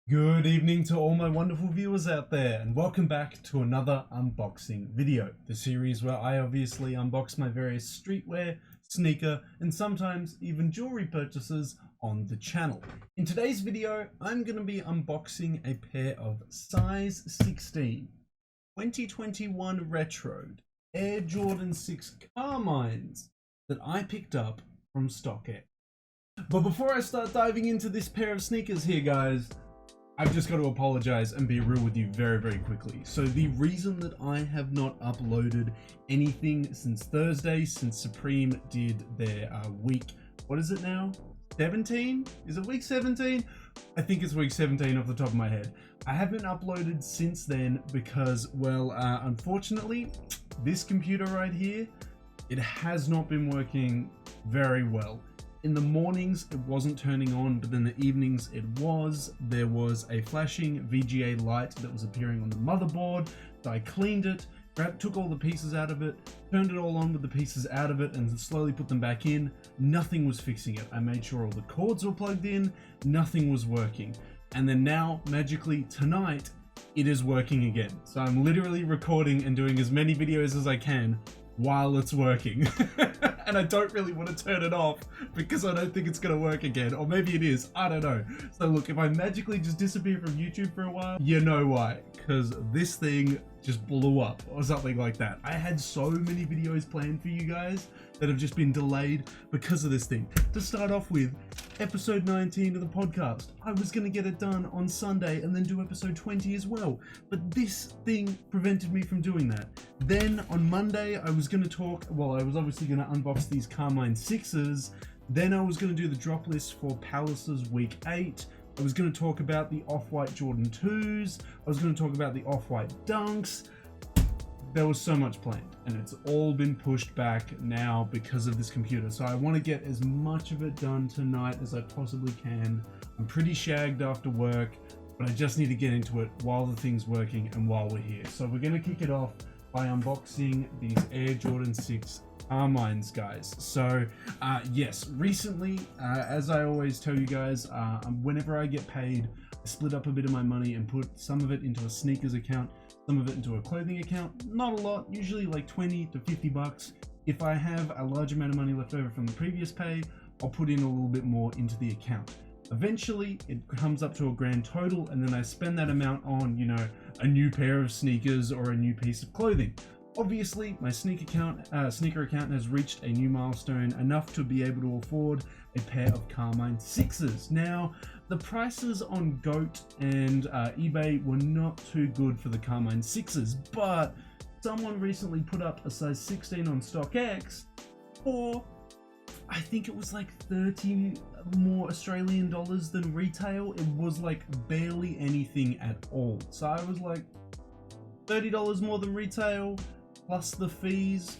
Good evening to all my wonderful viewers out there, and welcome back to another unboxing video. The series where I obviously unbox my various streetwear, sneaker, and sometimes even jewelry purchases on the channel. In today's video, I'm going to be unboxing a pair of size 16 2021 retro Air Jordan 6 Carmines that I picked up from StockX. But before I start diving into this pair of sneakers here, guys, I've just got to apologize and be real with you very quickly. So the reason that I have not uploaded anything since Thursday, since Supreme did their week, what is it now? 17? Is it week 17? I think it's week 17 off the top of my head. I haven't uploaded since then because, well, unfortunately, this computer right here, it has not been working very well. In the mornings, it wasn't turning on, but in the evenings, it was. There was a flashing VGA light that was appearing on the motherboard. So I cleaned it, took all the pieces out of it, turned it all on with the pieces out of it, and slowly put them back in. Nothing was fixing it. I made sure all the cords were plugged in. Nothing was working. And then now, magically, tonight, it is working again. So I'm literally recording and doing as many videos as I can while it's working. And I don't really want to turn it off because I don't think it's gonna work again, or maybe it is, I don't know. So look, if I magically just disappear from YouTube for a while, you know why, because this thing just blew up or something like that. I had so many videos planned for you guys that have just been delayed because of this thing. To start off with, episode 19 of the podcast, I was gonna get it done on Sunday and then do episode 20 as well, but this thing prevented me from doing that. Then on Monday, I was gonna talk, well, I was obviously gonna unbox these Carmine 6s, then I was gonna do the drop list for Palace's week 8, I was going to talk about the Off-White Jordan 2s, I was going to talk about the Off-White Dunks. There was so much planned, and it's all been pushed back now because of this computer. So I want to get as much of it done tonight as I possibly can. I'm pretty shagged after work, but I just need to get into it while the thing's working and while we're here. So we're going to kick it off by unboxing these Air Jordan 6 Carmines, guys. So yes, recently, as I always tell you guys, whenever I get paid, I split up a bit of my money and put some of it into a sneakers account, some of it into a clothing account. Not a lot, usually like 20 to 50 bucks. If I have a large amount of money left over from the previous pay, I'll put in a little bit more into the account. Eventually it comes up to a grand total, and then I spend that amount on, you know, a new pair of sneakers or a new piece of clothing. Obviously, my sneaker account has reached a new milestone, enough to be able to afford a pair of Carmine 6s. Now, the prices on GOAT and eBay were not too good for the Carmine 6s, but someone recently put up a size 16 on StockX for, I think it was like 30 more Australian dollars than retail. It was like barely anything at all. So I was like, $30 more than retail, plus the fees,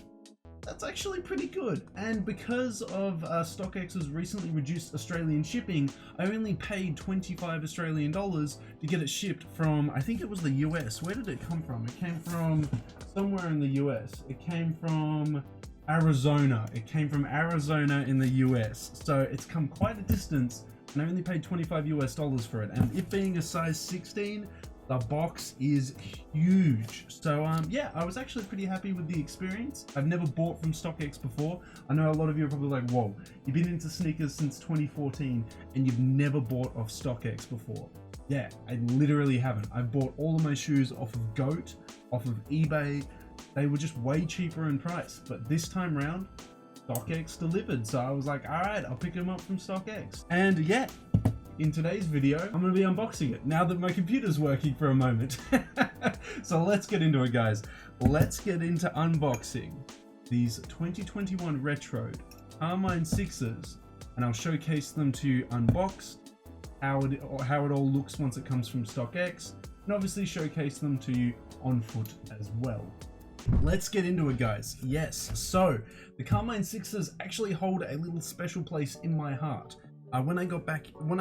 that's actually pretty good. And because of StockX's recently reduced Australian shipping, I only paid 25 Australian dollars to get it shipped from, I think it was the US. Where did it come from? It came from somewhere in the US. It came from Arizona. It came from Arizona in the US. So it's come quite a distance, and I only paid 25 US dollars for it. And it being a size 16, the box is huge. So yeah, I was actually pretty happy with the experience. I've never bought from StockX before. I know a lot of you are probably like, whoa, you've been into sneakers since 2014 and you've never bought off StockX before. Yeah, I literally haven't. I bought all of my shoes off of GOAT, off of eBay. They were just way cheaper in price, but this time around, StockX delivered. So I was like, all right, I'll pick them up from StockX. And yeah, in today's video, I'm going to be unboxing it now that my computer's working for a moment. So let's get into it, guys. Let's get into unboxing these 2021 retro Carmine 6s, and I'll showcase them to you unboxed, how it all looks once it comes from StockX, and obviously showcase them to you on foot as well. Let's get into it, guys. Yes, so the Carmine 6s actually hold a little special place in my heart. When I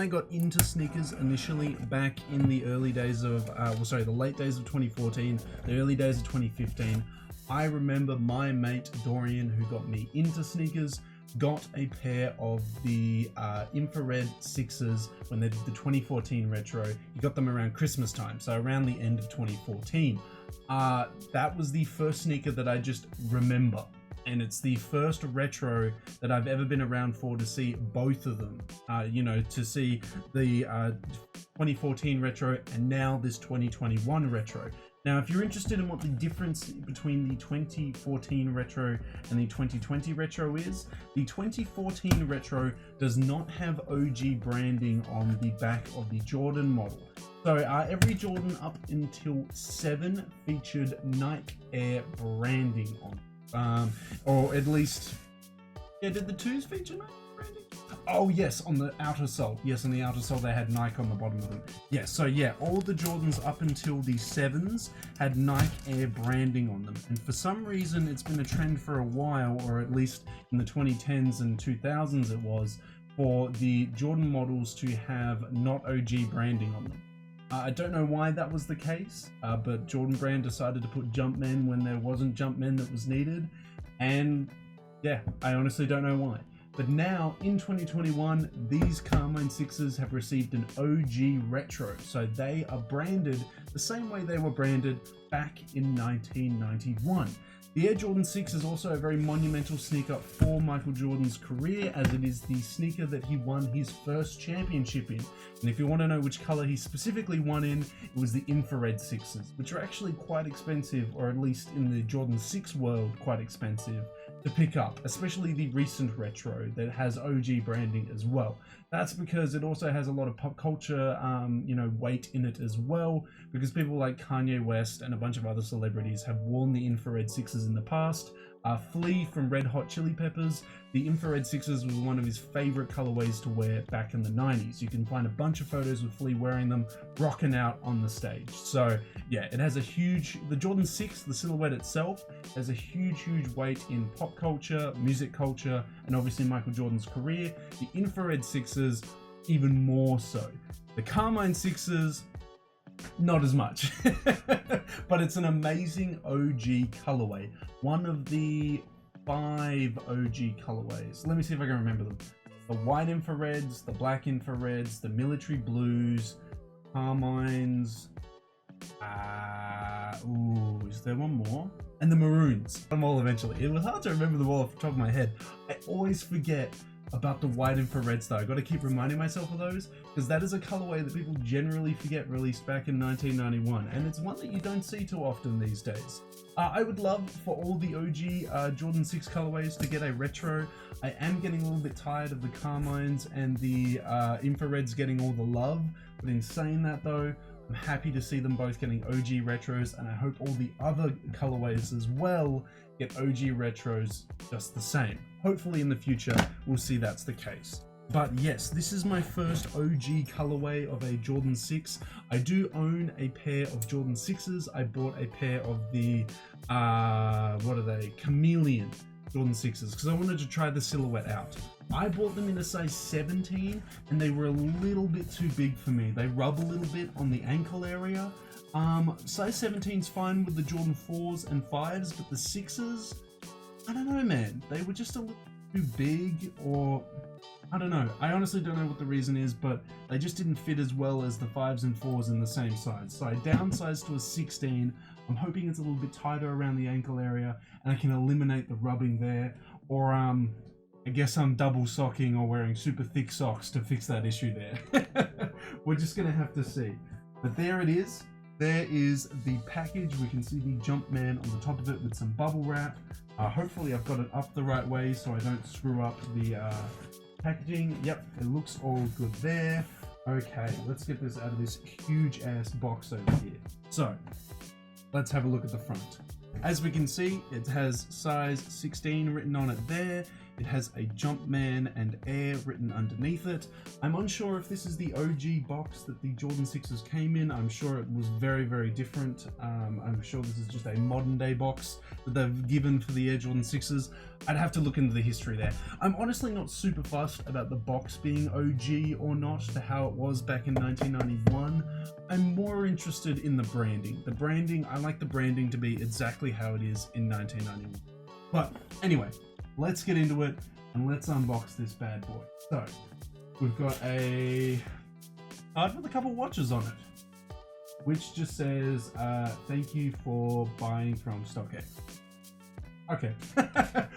got into sneakers initially back in the early days of, the late days of 2014, the early days of 2015, I remember my mate Dorian, who got me into sneakers, got a pair of the infrared 6s when they did the 2014 retro. You got them around Christmas time, so around the end of 2014. That was the first sneaker that I just remember. And it's the first retro that I've ever been around for to see both of them. You know, to see the 2014 retro and now this 2021 retro. Now, if you're interested in what the difference between the 2014 retro and the 2020 retro is, the 2014 retro does not have OG branding on the back of the Jordan model. So every Jordan up until 7 featured Nike Air branding on it. Or at least, yeah, did the 2s feature Nike branding? Oh yes, on the outer sole. Yes, on the outer sole they had Nike on the bottom of them. Yes, so yeah, all the Jordans up until the 7s had Nike Air branding on them. And for some reason, it's been a trend for a while, or at least in the 2010s and 2000s it was, for the Jordan models to have not OG branding on them. I don't know why that was the case, but Jordan Brand decided to put Jumpman when there wasn't Jumpman that was needed. And yeah, I honestly don't know why. But now, in 2021, these Carmine 6s have received an OG retro. So they are branded the same way they were branded back in 1991. The Air Jordan 6 is also a very monumental sneaker for Michael Jordan's career, as it is the sneaker that he won his first championship in. And if you want to know which color he specifically won in, it was the infrared 6s, which are actually quite expensive, or at least in the Jordan 6 world, quite expensive to pick up, especially the recent retro that has OG branding as well. That's because it also has a lot of pop culture, you know, weight in it as well, because people like Kanye West and a bunch of other celebrities have worn the infrared 6s in the past. Flea from Red Hot Chili Peppers, the infrared 6s was one of his favorite colorways to wear back in the 90s. You can find a bunch of photos with Flea wearing them, rocking out on the stage. So yeah, it has a huge, the Jordan 6, the silhouette itself, has a huge weight in pop culture, music culture, and obviously Michael Jordan's career. The infrared 6s, even more so. The Carmine 6s, not as much. But it's an amazing OG colorway. One of the 5 OG colorways. Let me see if I can remember them. The white infrareds, the black infrareds, the military blues, Carmines. Is there one more? And the maroons. Them all eventually. It was hard to remember them all off the top of my head. I always forget about the white infrareds though. I got to keep reminding myself of those, because that is a colorway that people generally forget released back in 1991, and it's one that you don't see too often these days. I would love for all the OG Jordan 6 colorways to get a retro. I am getting a little bit tired of the Carmines and the infrareds getting all the love, but in saying that though, I'm happy to see them both getting OG retros, and I hope all the other colorways as well get OG retros just the same. Hopefully in the future we'll see that's the case. But yes, this is my first OG colorway of a Jordan 6. I do own a pair of Jordan 6s. I bought a pair of the, what are they? Chameleon Jordan 6s, because I wanted to try the silhouette out. I bought them in a size 17 and they were a little bit too big for me. They rub a little bit on the ankle area. Size 17's fine with the Jordan 4s and 5s, but the 6s, I don't know, man. They were just a little too big, or I don't know. I honestly don't know what the reason is, but they just didn't fit as well as the 5s and 4s in the same size. So I downsized to a 16. I'm hoping it's a little bit tighter around the ankle area and I can eliminate the rubbing there. Or I guess I'm double socking or wearing super thick socks to fix that issue there. We're just gonna have to see. But there it is. There is the package. We can see the Jumpman on the top of it with some bubble wrap. Hopefully I've got it up the right way so I don't screw up the packaging. Yep, it looks all good there. Okay, let's get this out of this huge ass box over here. So let's have a look at the front. As we can see, it has size 16 written on it there. It has a Jumpman and Air written underneath it. I'm unsure if this is the OG box that the Jordan 6s came in. I'm sure it was very different. I'm sure this is just a modern day box that they've given for the Air Jordan 6s. I'd have to look into the history there. I'm honestly not super fussed about the box being OG or not, to how it was back in 1991. I'm more interested in the branding. The branding, I like the branding to be exactly how it is in 1991. But anyway, let's get into it. and let's unbox this bad boy. So, we've got a card with a couple watches on it, which just says, thank you for buying from StockX. Okay,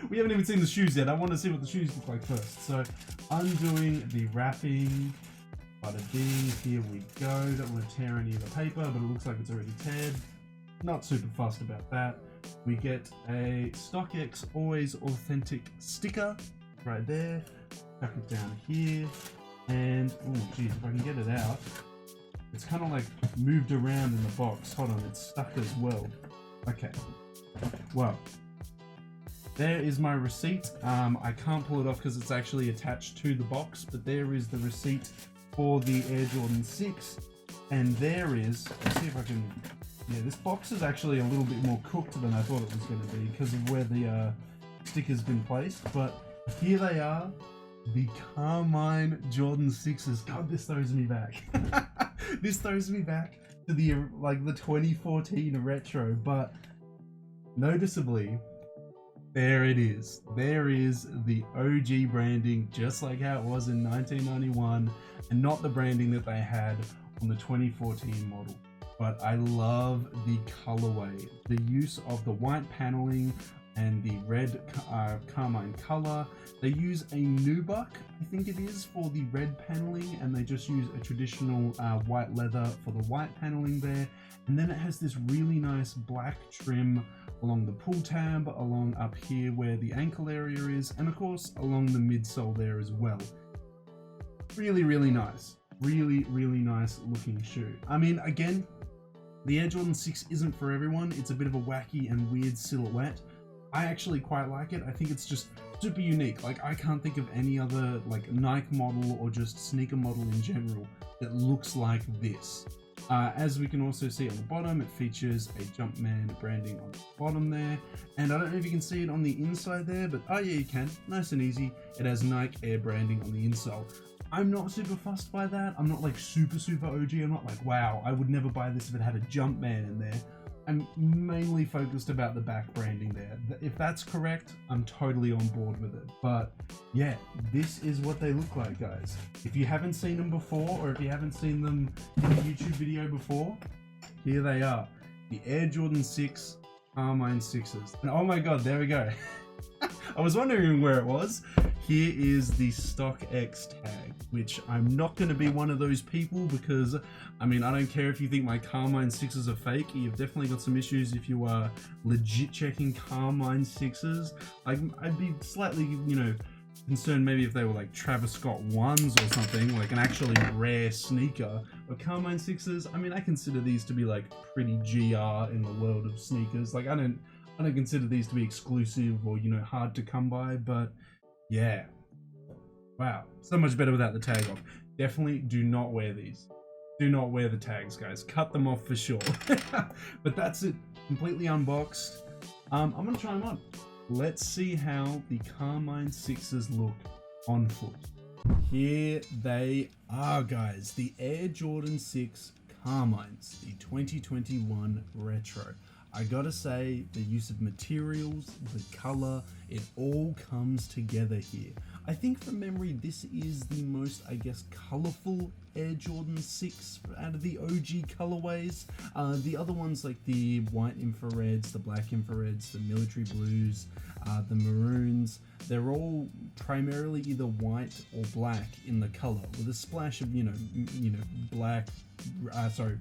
we haven't even seen the shoes yet. I want to see what the shoes look like first. So, undoing the wrapping. Bada bing, here we go. Don't want to tear any of the paper, but it looks like it's already teared. Not super fussed about that. We get a StockX Always Authentic sticker right there. Chuck it down here. And, oh geez, if I can get it out. It's kind of like moved around in the box. Hold on, it's stuck as well. Okay. Well, there is my receipt. I can't pull it off because it's actually attached to the box, but there is the receipt for the Air Jordan 6. And there is, let's see if I can, yeah, this box is actually a little bit more cooked than I thought it was going to be because of where the sticker's been placed. But here they are, the Carmine Jordan 6s. God, this throws me back. This throws me back to the 2014 retro, but noticeably, there it is. There is the OG branding, just like how it was in 1991, and not the branding that they had on the 2014 model. But I love the colorway, the use of the white paneling and the red carmine color. They use a nubuck, I think it is, for the red paneling, and they just use a traditional white leather for the white paneling there. And then it has this really nice black trim along the pull tab, along up here where the ankle area is, and of course along the midsole there as well. Really, really nice. Really, really nice looking shoe. I mean, again, the Air Jordan 6 isn't for everyone. It's a bit of a wacky and weird silhouette. I actually quite like it. I think it's just super unique. Like, I can't think of any other like Nike model or just sneaker model in general that looks like this. As we can also see on the bottom, it features a Jumpman branding on the bottom there. And I don't know if you can see it on the inside there, but oh yeah, you can. Nice and easy. It has Nike Air branding on the insole. I'm not super fussed by that. I'm not like super OG. I'm not like, wow, I would never buy this if it had a Jumpman in there. I'm mainly focused about the back branding there. If that's correct, I'm totally on board with it. But yeah, this is what they look like, guys. If you haven't seen them before, or if you haven't seen them in a YouTube video before, here they are. The Air Jordan 6 Carmine 6s. And oh my god, there we go. I was wondering where it was. Here is the StockX tag, which I'm not going to be one of those people because, I mean, I don't care if you think my Carmine 6s are fake. You've definitely got some issues if you are legit checking Carmine 6s. Like, I'd be slightly, you know, concerned maybe if they were like Travis Scott 1s or something, like an actually rare sneaker. But Carmine 6s, I mean, I consider these to be like pretty GR in the world of sneakers. Like, I don't consider these to be exclusive or, you know, hard to come by, but yeah. Wow. So much better without the tag off. Definitely do not wear these. Do not wear the tags, guys. Cut them off for sure. But that's it. Completely unboxed. I'm going to try them on. Let's see how the Carmine 6s look on foot. Here they are, guys. The Air Jordan 6 Carmines. The 2021 Retro. I gotta say, the use of materials, the color, it all comes together here. I think from memory, this is the most, I guess, colorful Air Jordan 6 out of the OG colorways. The other ones like the white infrareds, the black infrareds, the military blues, the maroons, they're all primarily either white or black in the color with a splash of, you know, black,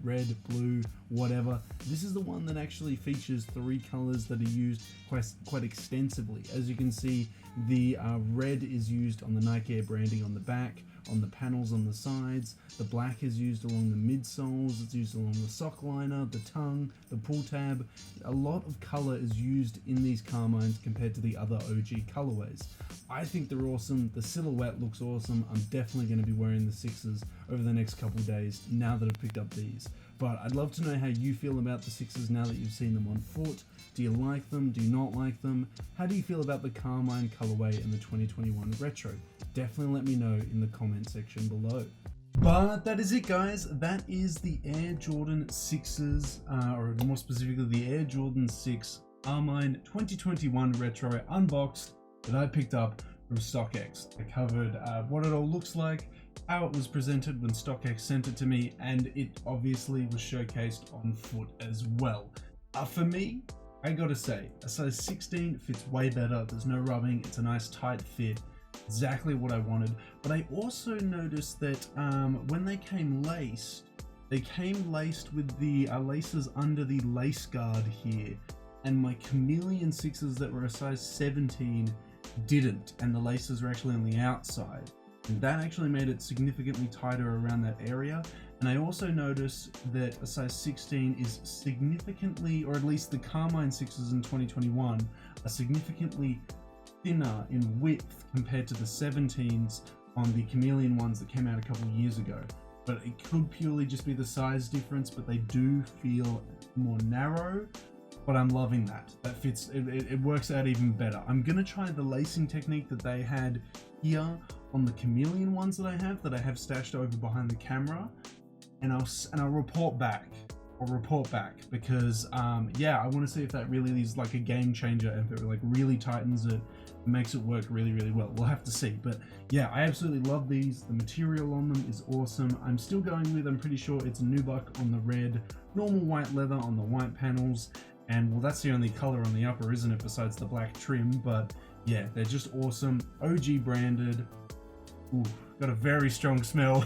red, blue, whatever. This is the one that actually features 3 colors that are used quite extensively. As you can see, the red is used on the Nike Air branding on the back, on the panels on the sides. The black is used along the midsoles, it's used along the sock liner, the tongue, the pull tab. A lot of color is used in these Carmines compared to the other OG colorways. I think they're awesome. The silhouette looks awesome. I'm definitely going to be wearing the 6s over the next couple of days now that I've picked up these. But I'd love to know how you feel about the 6s now that you've seen them on foot. Do you like them? Do you not like them? How do you feel about the Carmine colorway in the 2021 Retro? Definitely let me know in the comment section below. But that is it, guys. That is the Air Jordan 6s, or more specifically the Air Jordan 6 Carmine 2021 Retro unboxed that I picked up from StockX. I covered what it all looks like, how it was presented when StockX sent it to me, and it obviously was showcased on foot as well. For me, I gotta say, a size 16 fits way better. There's no rubbing, it's a nice tight fit, exactly what I wanted. But I also noticed that when they came laced with the laces under the lace guard here, and my Chameleon 6s that were a size 17 didn't, and the laces were actually on the outside. And that actually made it significantly tighter around that area. And I also noticed that a size 16 is significantly, or at least the Carmine 6s in 2021, are significantly thinner in width compared to the 17s on the Chameleon ones that came out a couple of years ago. But it could purely just be the size difference, but they do feel more narrow. But I'm loving that. That fits, it works out even better. I'm gonna try the lacing technique that they had here on the Chameleon ones that I have stashed over behind the camera, and I'll report back. Because yeah, I want to see if that really is like a game changer, and if it like really tightens it, makes it work really, really well. We'll have to see. But yeah, I absolutely love these. The material on them is awesome. I'm still going with, I'm pretty sure it's Nubuck on the red, normal white leather on the white panels, and well, that's the only color on the upper, isn't it, besides the black trim? But yeah, they're just awesome. OG branded. Ooh, got a very strong smell.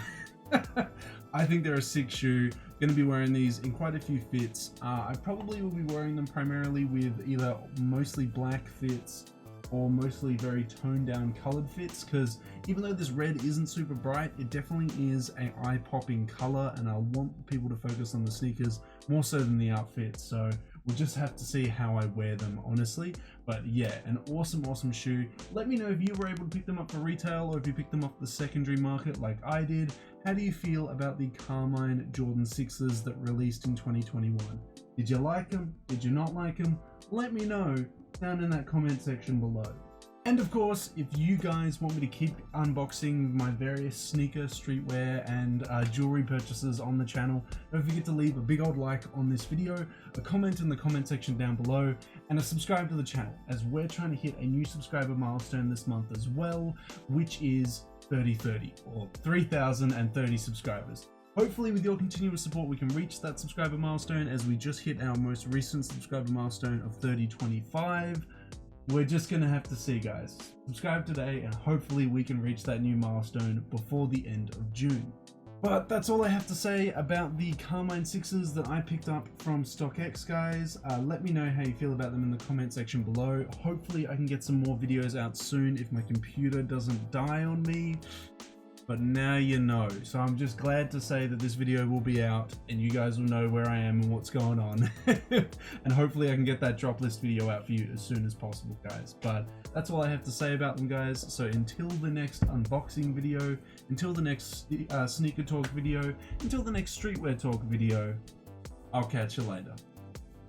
I think they're a sick shoe. Gonna be wearing these in quite a few fits. I probably will be wearing them primarily with either mostly black fits or mostly very toned down colored fits, because even though this red isn't super bright, it definitely is an eye-popping color, and I want people to focus on the sneakers more so than the outfit. So we'll just have to see how I wear them, honestly. But yeah, an awesome shoe. Let me know if you were able to pick them up for retail, or if you picked them off the secondary market like I did. How do you feel about the Carmine Jordan 6s that released in 2021? Did you like them? Did you not like them? Let me know down in that comment section below. And of course, if you guys want me to keep unboxing my various sneaker, streetwear, and jewelry purchases on the channel, don't forget to leave a big old like on this video, a comment in the comment section down below, and a subscribe to the channel, as we're trying to hit a new subscriber milestone this month as well, which is 3030, or 3,030 subscribers. Hopefully with your continuous support we can reach that subscriber milestone, as we just hit our most recent subscriber milestone of 3025. We're just gonna have to see, guys. Subscribe today and hopefully we can reach that new milestone before the end of June. But that's all I have to say about the Carmine 6s that I picked up from StockX, guys. Let me know how you feel about them in the comment section below. Hopefully I can get some more videos out soon if my computer doesn't die on me. But now you know. So I'm just glad to say that this video will be out and you guys will know where I am and what's going on. And hopefully I can get that drop list video out for you as soon as possible, guys. But that's all I have to say about them, guys. So until the next unboxing video, until the next sneaker talk video, until the next streetwear talk video, I'll catch you later.